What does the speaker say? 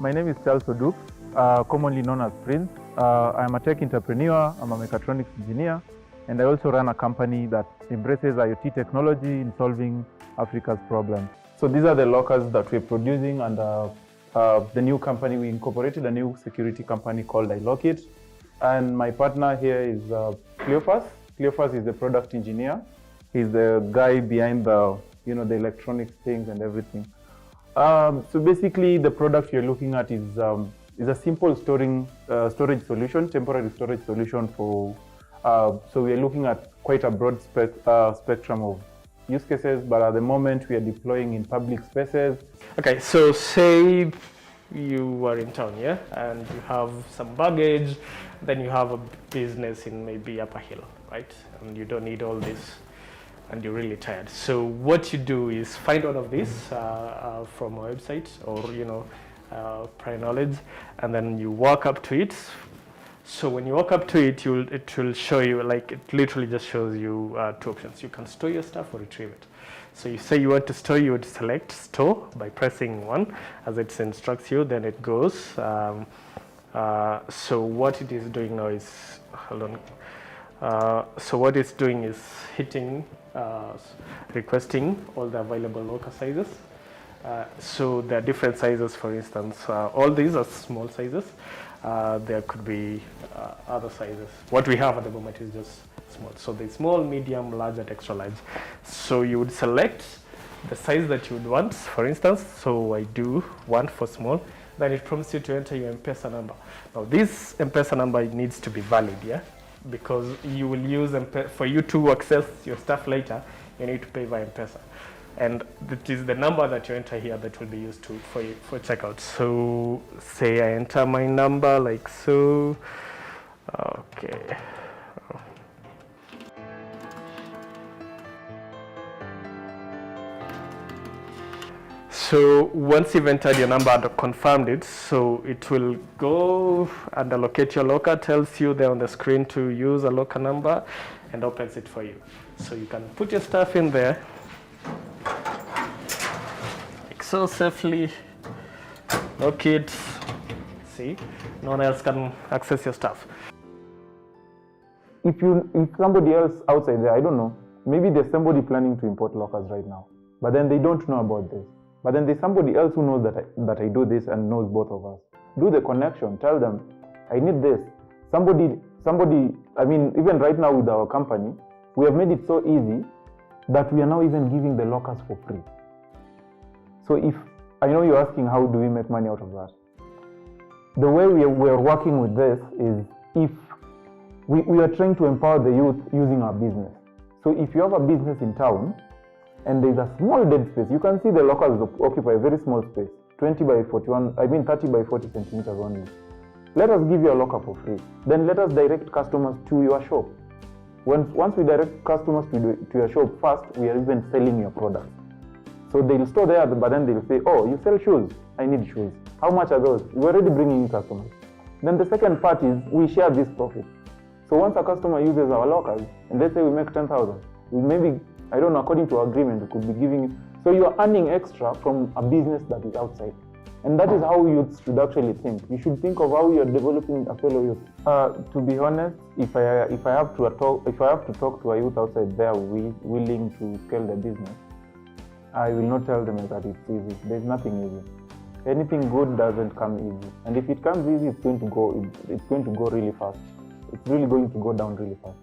My name is Charles Oduk, commonly known as Prince. I am a tech-entrepreneur, I'm a mechatronics engineer, and I also run a company that embraces IoT technology in solving Africa's problems. So these are the lockers that we're producing, and the new company, we incorporated a new security company called iLockit. And my partner here is Cleophas. Cleophas is the product engineer. He's the guy behind the electronics things and everything. So basically, the product you're looking at is a simple storage solution, temporary storage solution for. So we are looking at quite a broad spectrum of use cases, but at the moment we are deploying in public spaces. Okay, so say you are in town, yeah, and you have some baggage, then you have a business in maybe Upper Hill, right? And you don't need all this, and you're really tired. So what you do is find one of these from a website or prior knowledge, and then you walk up to it. So when you walk up to it, it will show you, like, it literally just shows you two options. You can store your stuff or retrieve it. So you say you want to store, you would select store by pressing 1 as it instructs you, then it goes. So what it is doing now is, hold on. So what it's doing is hitting, requesting all the available locker sizes. So there are different sizes, for instance. All these are small sizes. There could be other sizes. What we have at the moment is just small. So there's small, medium, large, and extra large. So you would select the size that you would want, for instance. So I do 1 for small. Then it prompts you to enter your M-Pesa number. Now this M-Pesa number needs to be valid, yeah? Because you will use for you to access your stuff later, you need to pay via M-Pesa. And that is the number that you enter here that will be used for checkout. So say I enter my number like so. Okay. So once you've entered your number and confirmed it, so it will go and allocate your locker, tells you there on the screen to use a locker number, and opens it for you. So you can put your stuff in there so safely, lock it, see, no one else can access your stuff. If somebody else outside there, I don't know, maybe there's somebody planning to import lockers right now, but then they don't know about this. But then there's somebody else who knows that I do this and knows both of us. Do the connection, tell them, I need this. Somebody, I mean, even right now with our company, we have made it so easy that we are now even giving the lockers for free. So if, I know you're asking how do we make money out of that? The way we are working with this is if we are trying to empower the youth using our business. So if you have a business in town and there's a small dead space, you can see the lockers occupy a very small space, 30 by 40 centimeters only. Let us give you a locker for free. Then let us direct customers to your shop. Once we direct customers to your shop, first we are even selling your products. So they'll store there, but then they'll say, oh, you sell shoes, I need shoes. How much are those? We're already bringing in customers. Then the second part is we share this profit. So once a customer uses our lockers, and let's say we make 10,000, we maybe, I don't know, according to our agreement, we could be giving you. So you are earning extra from a business that is outside. And that is how youths should actually think. You should think of how you're developing a fellow youth. To be honest, if I have to talk to a youth outside there willing to scale their business, I will not tell them that it's easy. There's nothing easy. Anything good doesn't come easy. And if it comes easy, it's going to go really fast. It's really going to go down really fast.